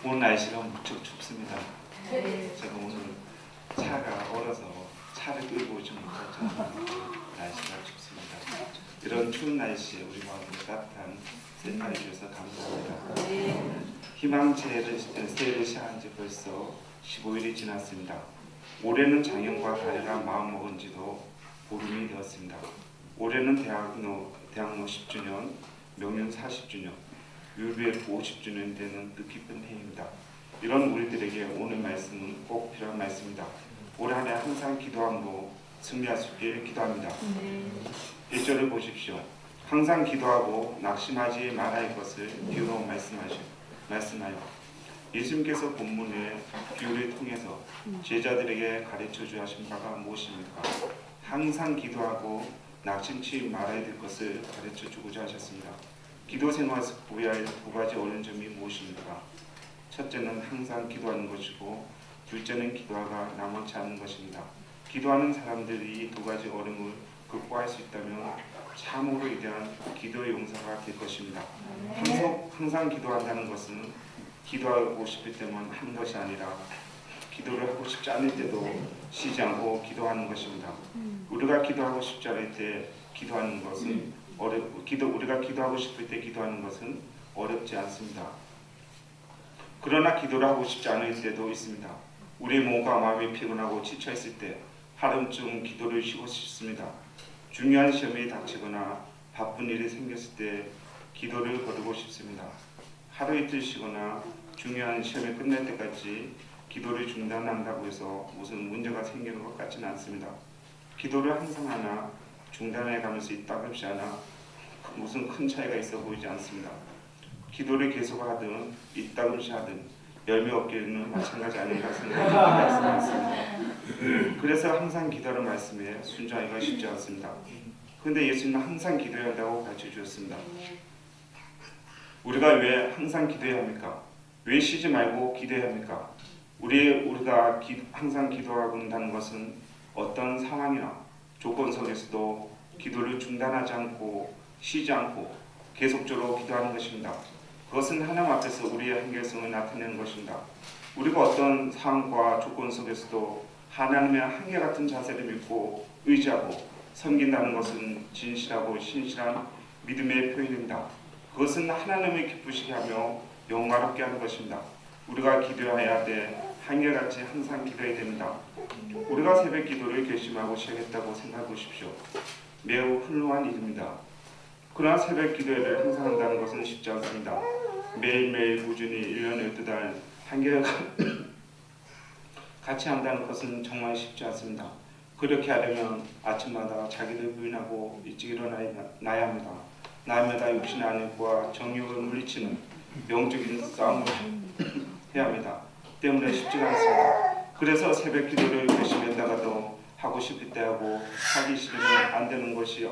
오늘 날씨가 무척 춥습니다. 제가 오늘 차가 얼어서 차를 끌고 오지 못할 정도로 날씨가 춥습니다. 이런 추운 날씨에 우리 마음을 따뜻한 센터해 주셔서 감사합니다. 희망제를 세일을 시작한 지 벌써 15일이 지났습니다. 올해는 작년과 다르게 마음먹은 지도 보름이 되었습니다. 올해는 대학로 10주년, 명륜 40주년, 율비엘 50주년 되는 뜻깊은 해입니다. 이런 우리들에게 오늘 말씀은 꼭 필요한 말씀입니다. 올 한 해 항상 기도함으로 승리할 수 있길 기도합니다. 1절을 보십시오. 항상 기도하고 낙심하지 말아야 것을 비유로 말씀하여 예수님께서 본문의 비유를 통해서 제자들에게 가르쳐 주신 바가 무엇입니까? 항상 기도하고 낙심치 말아야 될 것을 가르쳐 주고자 하셨습니다. 기도 생활에서 보여야 할 두 가지 어려운 점이 무엇입니까? 첫째는 항상 기도하는 것이고 둘째는 기도하가 남원치 않는 것입니다. 기도하는 사람들이 이 두 가지 어려움을 극복할 수 있다면 참으로 위대한 기도의 용사가 될 것입니다. 항상 기도한다는 것은 기도하고 싶을 때만 하는 것이 아니라 기도를 하고 싶지 않을 때도 쉬지 않고 기도하는 것입니다. 우리가 기도하고 싶지 않을 때 기도하는 것은 우리가 기도하고 싶을 때 기도하는 것은 어렵지 않습니다. 그러나 기도를 하고 싶지 않을 때도 있습니다. 우리의 몸과 마음이 피곤하고 지쳐 있을 때 하루쯤 기도를 쉬고 싶습니다. 중요한 시험이 닥치거나 바쁜 일이 생겼을 때 기도를 거두고 싶습니다. 하루 이틀 쉬거나 중요한 시험이 끝날 때까지 기도를 중단한다고 해서 무슨 문제가 생기는 것 같지는 않습니다. 기도를 항상 하나 중단해 가면서 있다금씩 하나 무슨 큰 차이가 있어 보이지 않습니다. 기도를 계속하든 있다금씩 하든 열매 얻기는 마찬가지 아닌가 생각하는 말씀이었습니다. 그래서 항상 기도하는 말씀에 순종하기가 쉽지 않습니다. 그런데 예수님은 항상 기도해야 한다고 가르쳐 주셨습니다. 우리가 왜 항상 기도해야 합니까? 왜 쉬지 말고 기도해야 합니까? 우리가 항상 기도하고 있다는 것은 어떤 상황이나 조건 속에서도 기도를 중단하지 않고 쉬지 않고 계속적으로 기도하는 것입니다. 그것은 하나님 앞에서 우리의 한결성을 나타내는 것입니다. 우리가 어떤 상황과 조건 속에서도 하나님의 한결같은 자세를 믿고 의지하고 섬긴다는 것은 진실하고 신실한 믿음의 표현입니다. 그것은 하나님을 기쁘시게 하며 영광롭게 하는 것입니다. 우리가 기도해야 돼 한결같이 항상 기도해야 됩니다. 우리가 새벽 기도를 결심하고 시작했다고 생각해 보십시오. 매우 훌륭한 일입니다. 그러나 새벽 기도를 항상 한다는 것은 쉽지 않습니다. 매일매일 꾸준히 1년에 12달 같이 한다는 것은 정말 쉽지 않습니다. 그렇게 하려면 아침마다 자기를 부인하고 일찍 일어나야 합니다. 날마다 육신의 안익과 정욕을 물리치는 영적인 싸움을 해야 합니다. 때문에 쉽지가 않습니다. 그래서 새벽 기도를 결심했다가도 하고 싶을 때 하고 하기 싫으면 안 되는 것이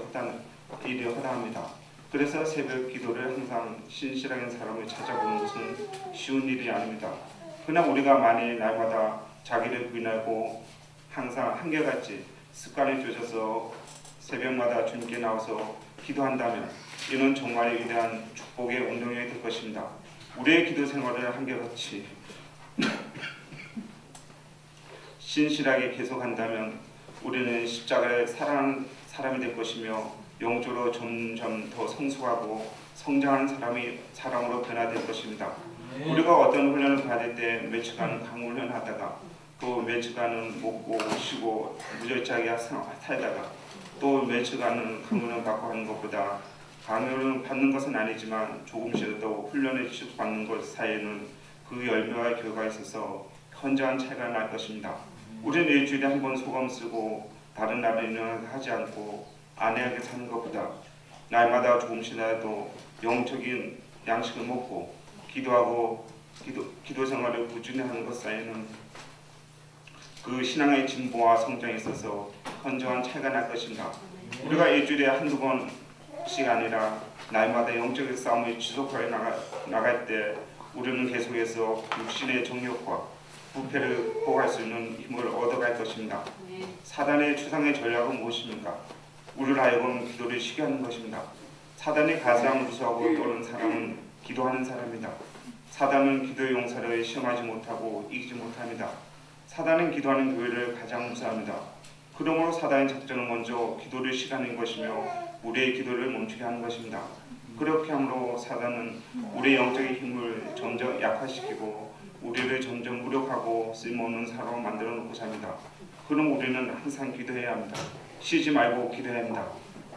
일이 허다합니다. 그래서 새벽 기도를 항상 신실하게 사람을 찾아보는 것은 쉬운 일이 아닙니다. 그러나 우리가 만일 날마다 자기를 부인하고 항상 한결같이 습관을 들여서 새벽마다 주님께 나와서 기도한다면 이는 정말 위대한 축복의 운동이 될 것입니다. 우리의 기도 생활을 한결같이 신실하게 계속한다면 우리는 십자가를 사랑하는 사람이 될 것이며 영적으로 점점 더 성숙하고 성장하는 사람으로 변화될 것입니다. 우리가 어떤 훈련을 받을 때 며칠간 강훈련을 하다가 또 며칠간은 먹고 쉬고 무절제하게 살다가 또 며칠간은 강훈련을 받고 하는 것보다 강연을 받는 것은 아니지만 조금씩이라도 훈련을 받는 것 사이에는 그 열매와 결과가 있어서 현저한 차이가 날 것입니다. 우리는 일주일에 한 번 소감 쓰고 다른 날에는 하지 않고 안해하게 사는 것보다 날마다 조금씩이라도 영적인 양식을 먹고 기도하고 기도 생활을 꾸준히 하는 것 사이에는 그 신앙의 진보와 성장에 있어서 현저한 차이가 날 것입니다. 우리가 일주일에 한두 번씩 아니라 날마다 영적인 싸움을 지속하게 나갈 때 우리는 계속해서 육신의 정욕과 부패를 극복할 수 있는 힘을 얻어갈 것입니다. 사단의 추상의 전략은 무엇입니까? 우리를 하여금 기도를 쉬게 하는 것입니다. 사단이 가장 무서워하고 떠는 사람은 기도하는 사람입니다. 사단은 기도의 용사를 시험하지 못하고 이기지 못합니다. 사단은 기도하는 교회를 가장 무서워합니다. 그러므로 사단의 작전은 먼저 기도를 시기하는 것이며 우리의 기도를 멈추게 하는 것입니다. 그렇게 함으로 사단은 우리의 영적인 힘을 점점 약화시키고 우리를 점점 무력하고 쓸모없는 사람으로 만들어 놓고자 합니다. 그럼 우리는 항상 기도해야 합니다. 쉬지 말고 기도해야 합니다.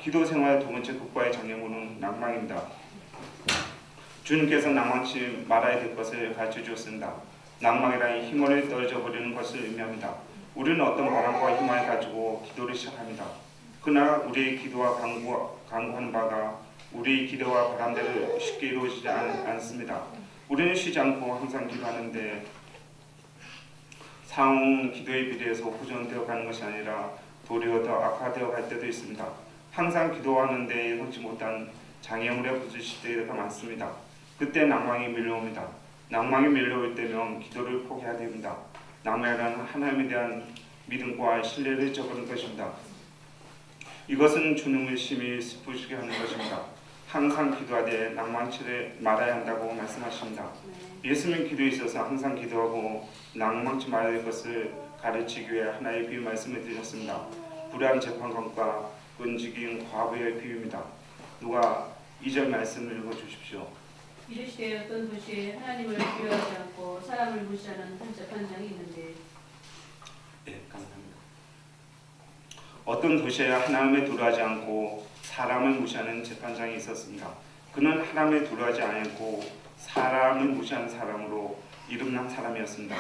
기도 생활의 두 번째 극과의 장애물은 낭망입니다. 주님께서 낭망치 말아야 될 것을 가르쳐 주었습니다. 낭망이란 힘을 떨어져 버리는 것을 의미합니다. 우리는 어떤 바람과 희망을 가지고 기도를 시작합니다. 그러나 우리의 기도와 강구하는 바가 우리의 기도와 바람대로 쉽게 이루어지지 않습니다. 우리는 쉬지 않고 항상 기도하는데 상황은 기도에 비례해서 호전되어 가는 것이 아니라 도리어 더 악화되어 갈 때도 있습니다. 항상 기도하는데 예상치 못한 장애물에 부딪힐 때가 많습니다. 그때 낭망이 밀려옵니다. 낭망이 밀려올 때면 기도를 포기해야 됩니다. 낭망이란 하나님에 대한 믿음과 신뢰를 저버리는 것입니다. 이것은 주님을 심히 슬프시게 하는 것입니다. 항상 기도하되 낭망치를 말아야 한다고 말씀하십니다. 예수님 기도에 있어서 항상 기도하고 낭망치 말아야 할 것을 가르치기 위해 하나의 비유 말씀을 드렸습니다. 불의한 재판관과 끈질긴 과부의 비유입니다. 누가 2절 말씀을 읽어주십시오. 이르시되 어떤 도시에 하나님을 두려워하지 않고 사람을 무시하는 한 재판장이 있는데 감사합니다. 어떤 도시에 하나님을 두려워하지 않고 사람을 무시하는 재판장이 있었습니다. 그는 하나님을 두려워하지 않고 사람을 무시하는 사람으로 이름난 사람이었습니다.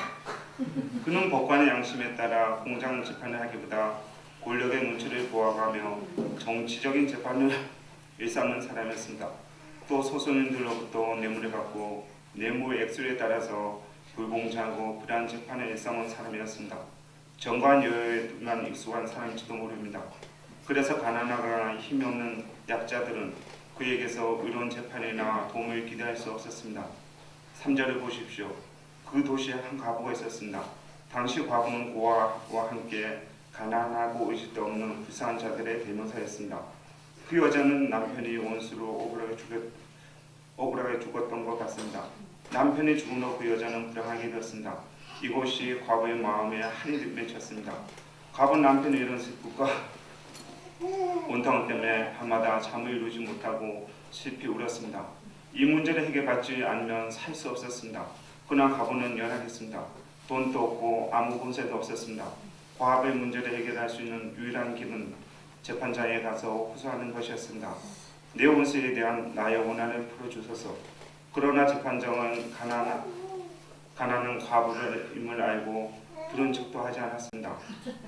그는 법관의 양심에 따라 공정 재판을 하기보다 권력의 눈치를 보아가며 정치적인 재판을 일삼는 사람이었습니다. 또 소소인들로부터 뇌물을 받고 뇌물 액수에 따라서 불공정하고 불안 재판을 일삼은 사람이었습니다. 정관 여유에만 익숙한 사람일지도 모릅니다. 그래서 가난하거나 힘이 없는 약자들은 그에게서 의로운 재판이나 도움을 기대할 수 없었습니다. 3절을 보십시오. 그 도시에 한 과부가 있었습니다. 당시 과부는 고아와 함께 가난하고 의식도 없는 불쌍한 자들의 대명사였습니다. 그 여자는 남편이 원수로 억울하게 죽었던 것 같습니다. 남편이 죽은 후 그 여자는 불행하게 되었습니다. 이곳이 과부의 마음에 한이 맺혔습니다. 과부는 남편의 이런 슬픔과 원탕 때문에 밤마다 잠을 이루지 못하고 슬피 울었습니다. 이 문제를 해결받지 않으면 살 수 없었습니다. 그러나 과부는 연약했습니다. 돈도 없고 아무 본세도 없었습니다. 과부의 문제를 해결할 수 있는 유일한 길은 재판장에 가서 호소하는 것이었습니다. 내 원수에 대한 나의 원한을 풀어주소서. 그러나 재판장은 가난한 과부임을 알고 들은 척도 하지 않았습니다.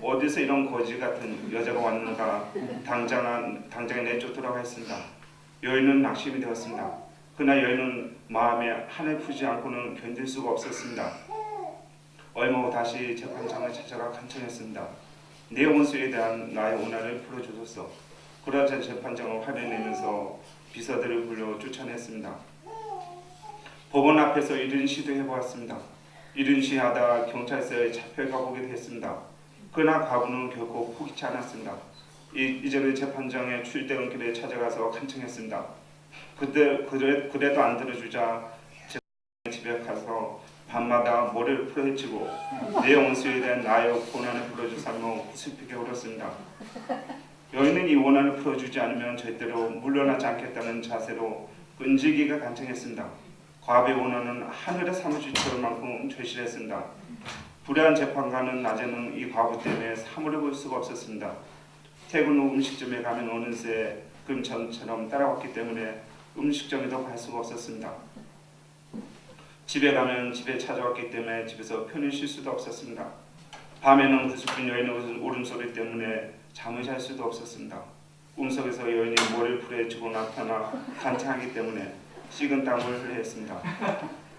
어디서 이런 거지 같은 여자가 왔는가 당장에 내쫓으라고 했습니다. 여인은 낙심이 되었습니다. 그러나 여인은 마음에 한을 풀지 않고는 견딜 수가 없었습니다. 얼마 후 다시 재판장을 찾아가 간청했습니다. 내 원수에 대한 나의 원한을 풀어주소서. 그러자 재판장은 화를 내면서 비서들을 불러 쫓아냈습니다. 법원 앞에서 이른 시도해보았습니다. 이른 시하다 경찰서에 잡혀가 보기도 했습니다. 그러나 과부는 결코 포기치 않았습니다. 이제는 재판장의 출퇴근길에 찾아가서 간청했습니다. 그래도 안 들어주자 집에 가서 밤마다 머리를 풀어헤치고 내 원수에 대한 나의 원한을 풀어주사며 슬프게 울었습니다. 여인은 이 원한을 풀어주지 않으면 절대로 물러나지 않겠다는 자세로 끈질기게 간청했습니다. 과부의 원한은 하늘의 사무실처럼 만큼 절실했습니다. 불의한 재판관은 낮에는 이 과부 때문에 사물을 볼 수가 없었습니다. 퇴근 후 음식점에 가면 어느새 금전처럼 따라왔기 때문에 음식점에도 갈 수가 없었습니다. 집에 가면 집에 찾아왔기 때문에 집에서 편히 쉴 수도 없었습니다. 밤에는 구슬픈 여인의 울음소리 때문에 잠을 잘 수도 없었습니다. 꿈속에서 여인이 머리를 풀어헤치고 나타나 간청하기 때문에 식은 땀을 흘려야 했습니다.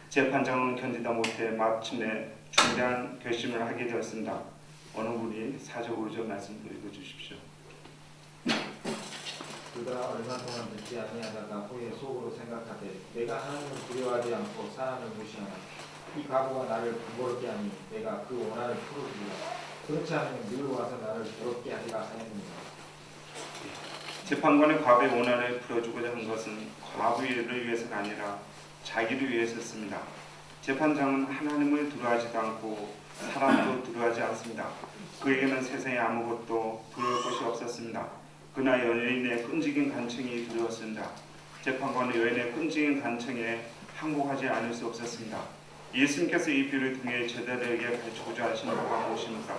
재판장은 견디다 못해 마침내 중대한 결심을 하게 되었습니다. 어느 분이 4절 5절 말씀 읽어주십시오. 그가 얼마 동안 듣지 아니하다가 후에 속으로 생각하되 내가 하나님을 두려워하지 않고 사람을 무시하나 이 과부가 나를 부끄럽게 하니 내가 그 원한을 풀어주리라. 그렇지 않으면 늘 와서 나를 부럽게 하리라 하였느니라. 재판관이 과부의 원한을 풀어주고자 한 것은 과부를 위해서가 아니라 자기를 위해서 씁니다. 재판장은 하나님을 두려워하지도 않고 사람도 두려워하지 않습니다. 그에게는 세상에 아무것도 두려울 것이 없었습니다. 그러나 여인의 끈질긴 간청이 두려웠습니다. 재판관은 여인의 끈질긴 간청에 항복하지 않을 수 없었습니다. 예수님께서 이 비유를 통해 제자들에게 가르치고자 하시는 바가 무엇입니까?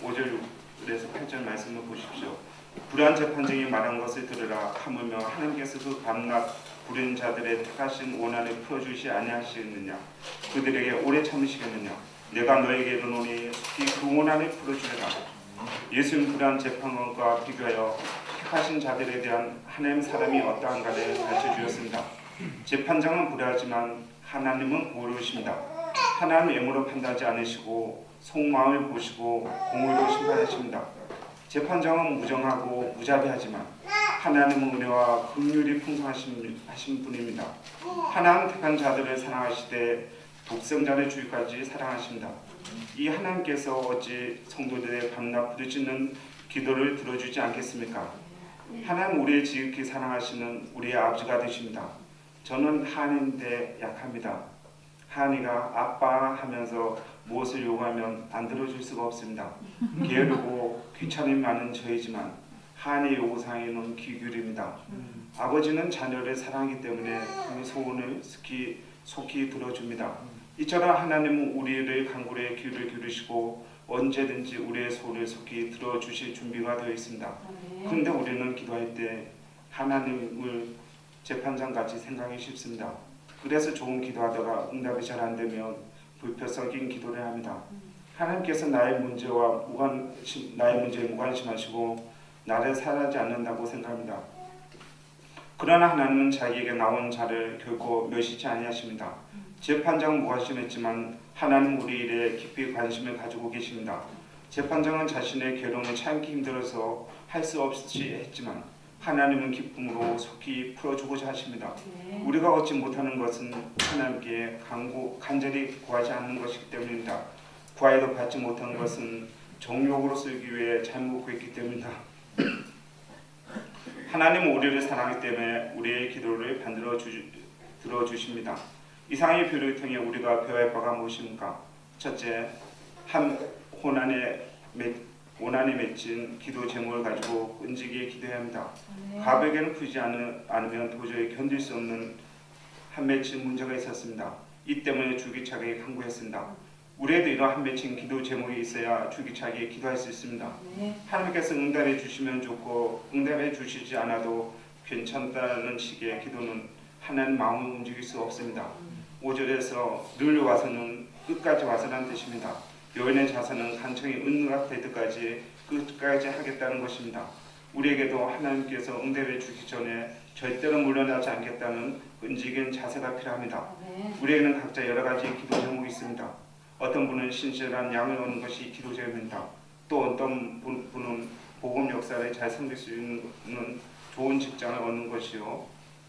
5절에서 8절 말씀을 보십시오. 불의한 재판장이 말한 것을 들으라. 하물며 하나님께서 그 밤낮 부린 자들의 택하신 원한을 풀어주시 아니하시겠느냐? 그들에게 오래 참으시겠느냐? 내가 너에게 이르노니 속히 그 원한을 풀어주리라. 예수는 불의한 재판관과 비교하여 택하신 자들에 대한 하나님 사람이 어떠한가를 가르쳐 주었습니다. 재판장은 불의하지만 하나님은 보호르십니다. 하나님은 애물로 판단하지 않으시고 속마음을 보시고 공의로 심판하십니다. 재판장은 무정하고 무자비하지만 하나님은 은혜와 긍휼이 풍성하신 분입니다. 하나님 택한 자들을 사랑하시되 독생자를 주기까지 사랑하십니다. 이 하나님께서 어찌 성도들의 밤낮 부르짖는 기도를 들어주지 않겠습니까? 하나님 우리의 지극히 사랑하시는 우리의 아버지가 되십니다. 저는 하나님인데 약합니다. 하나님가 아빠 하면서 무엇을 요구하면 안 들어줄 수가 없습니다. 게으르고 귀찮음이 많은 저이지만 하나님의 요구사항에는 귀 기울입니다. 아버지는 자녀를 사랑하기 때문에 그 소원을 속히 들어줍니다. 이처럼 하나님은 우리를 간구에 귀를 기울이시고 언제든지 우리의 소원을 속히 들어주실 준비가 되어 있습니다. 그런데 우리는 기도할 때 하나님을 재판장같이 생각하기 쉽습니다. 그래서 좋은 기도하다가 응답이 잘 안 되면 불표 섞인 기도를 합니다. 하나님께서 나의 문제에 무관심하시고 나를 사랑하지 않는다고 생각합니다. 그러나 하나님은 자기에게 나온 자를 결코 멸시치 아니하십니다. 재판장은 무관심했지만 하나님은 우리 일에 깊이 관심을 가지고 계십니다. 재판장은 자신의 괴로움을 참기 힘들어서 할 수 없이 했지만 하나님은 기쁨으로 속히 풀어주고자 하십니다. 우리가 얻지 못하는 것은 하나님께 간절히 구하지 않는 것이기 때문입니다. 구하여도 받지 못한 것은 정욕으로 쓰기 위해 잘못 구했기 때문입니다. 하나님은 우리를 사랑하기 때문에 우리의 기도를 반드시 들어주십니다. 이상의 비유를 통해 우리가 배워야 할 바가 무엇입니까? 첫째, 한 원한에 맺힌 기도 제목을 가지고 끈질기게 기도해야 합니다. 가백에는 풀지 않으면 도저히 견딜 수 없는 한 맺힌 문제가 있었습니다. 이 때문에 줄기차게 간구했습니다. 우리에도 이런 한 맺힌 기도 제목이 있어야 줄기차게 기도할 수 있습니다. 하나님께서 응답해 주시면 좋고 응답해 주시지 않아도 괜찮다는 식의 기도는 하나님 마음을 움직일 수 없습니다. 5절에서 늘 와서는 끝까지 와서라는 뜻입니다. 여인의 자세는 간청이 응답될 때까지 끝까지 하겠다는 것입니다. 우리에게도 하나님께서 응답해 주기 전에 절대로 물러나지 않겠다는 끈질긴 자세가 필요합니다. 우리에게는 각자 여러 가지 기도 제목이 있습니다. 어떤 분은 신실한 양을 얻는 것이 기도 제목입니다. 또 어떤 분은 복음 역사를 잘 섬길 수 있는 좋은 직장을 얻는 것이요.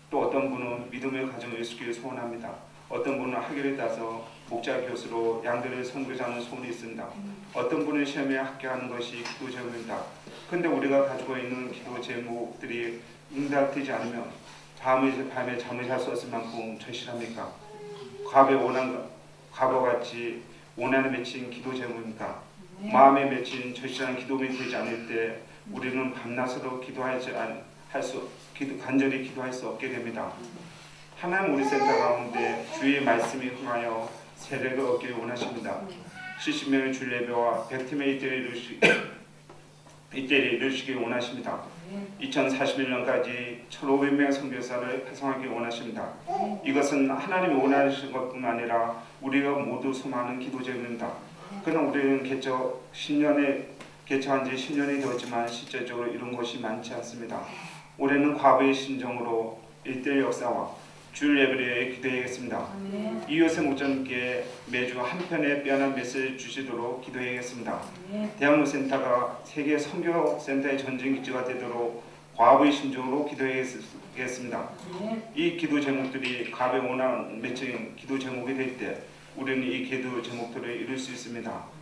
또 어떤 분은 믿음의 가정을 이루기를 소원합니다. 어떤 분은 학위를 따서 목자 교수로 양들을 선교자는 소원이 있습니다. 어떤 분은 시험에 합격하는 것이 기도 제목입니다. 그런데 우리가 가지고 있는 기도 제목들이 응답되지 않으면 밤에 잠을 잘 수 없을 만큼 절실합니까? 과거같이 원한에 맺힌 기도 제목입니까? 마음에 맺힌 절실한 기도가 되지 않을 때 우리는 밤낮으로 간절히 기도할 수 없게 됩니다. 하나님 우리 센터 가운데 주의 말씀이 흥하여 세례를 얻기를 원하십니다. 70명의 주 예배와 100팀의 이때를 이루시길 원하십니다. 2041년까지 1,500명의 선교사를 활성화하기 원하십니다. 이것은 하나님이 원하시는 것뿐만 아니라 우리가 모두 소망하는 기도 제목입니다. 그러나 우리는 개척한 지 10년이 되었지만 실제적으로 이런 것이 많지 않습니다. 올해는 과부의 심정으로 1대1 역사와 주일 예배를 기도해야겠습니다. 이웃의 목자님께 매주 한 편의 빼어난 메시지를 주시도록 기도해야겠습니다. 대학로센터가 세계 선교센터의 전쟁기지가 되도록 과부의 심정으로 기도해야겠습니다. 이 기도 제목들이 과부의 원한 맺힌 기도 제목이 될 때 우리는 이 기도 제목들을 이룰 수 있습니다.